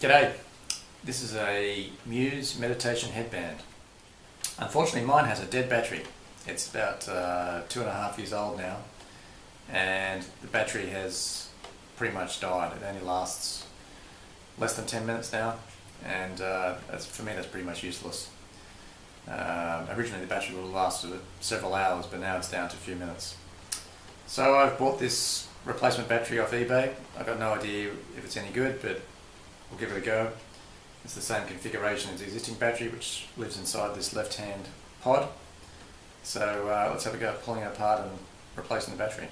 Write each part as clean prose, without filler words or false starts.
G'day, this is a Muse meditation headband. Unfortunately mine has a dead battery. It's about 2.5 years old now and the battery has pretty much died. It only lasts less than 10 minutes now and for me that's pretty much useless. Originally the battery would have lasted several hours, but now it's down to a few minutes. So I've bought this replacement battery off eBay. I've got no idea if it's any good, but we'll give it a go. It's the same configuration as the existing battery, which lives inside this left-hand pod. So let's have a go at pulling it apart and replacing the battery.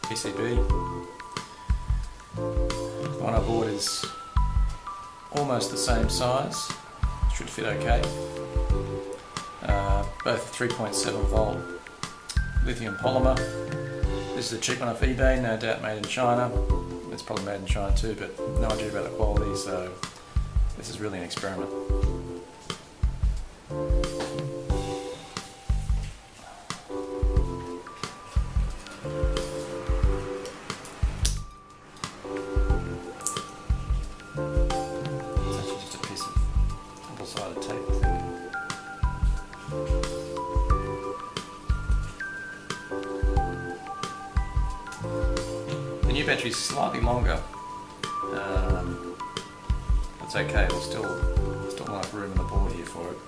PCB. The one I bought is almost the same size, should fit okay. Both 3.7 volt lithium polymer. This is a cheap one off eBay, no doubt made in China. It's probably made in China too, but no idea about the quality, so this is really an experiment. The new battery is slightly longer. That's okay. There's still enough room in the board here for it.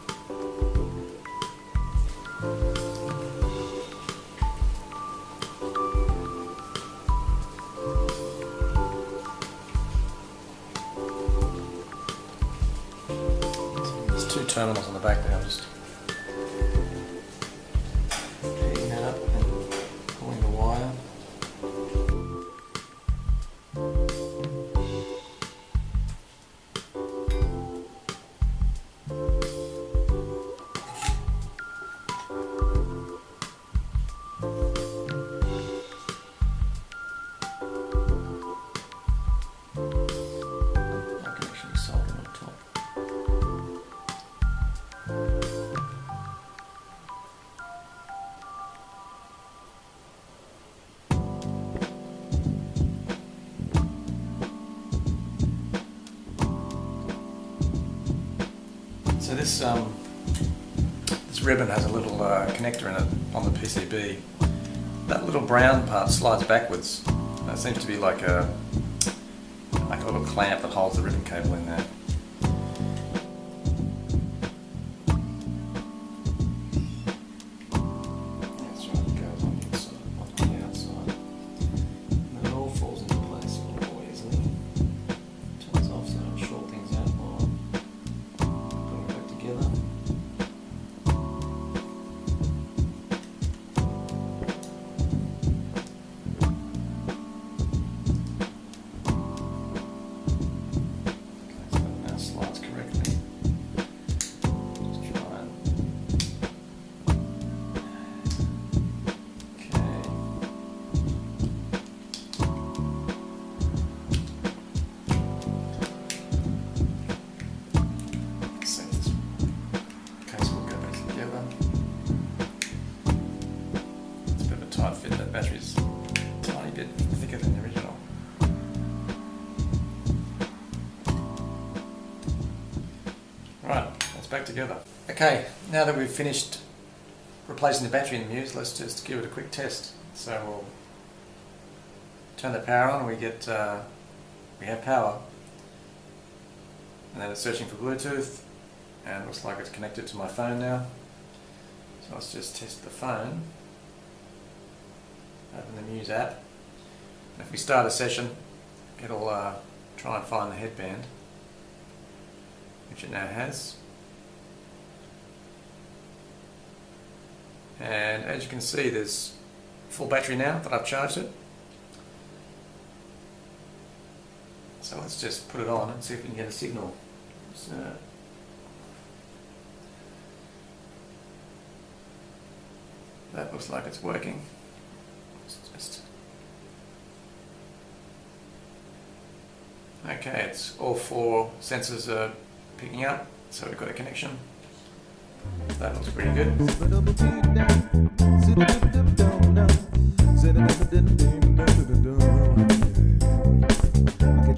So there's two terminals on the back there. I'm just picking that up and pulling the wire. So this ribbon has a little connector in it on the PCB. That little brown part slides backwards. That seems to be like a little clamp that holds the ribbon cable in there. That's right, it goes on the inside, not on the outside. And it all falls into place a little more easily. Turns off so I don't short things out more. Together. Okay, so that now slides correctly. Just try and tight fit. That battery's a tiny bit thicker than the original. Right, it's back together. Okay, now that we've finished replacing the battery in the Muse, let's just give it a quick test. So we'll turn the power on and we have power. And then it's searching for Bluetooth and it looks like it's connected to my phone now. So let's just test the phone. Open the Muse app, and if we start a session, it'll try and find the headband, which it now has. And as you can see, there's full battery now that I've charged it. So let's just put it on and see if we can get a signal. So that looks like it's working. Okay, it's all 4 sensors are picking up, so we've got a connection. That looks pretty good. Get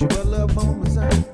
you a love on the side,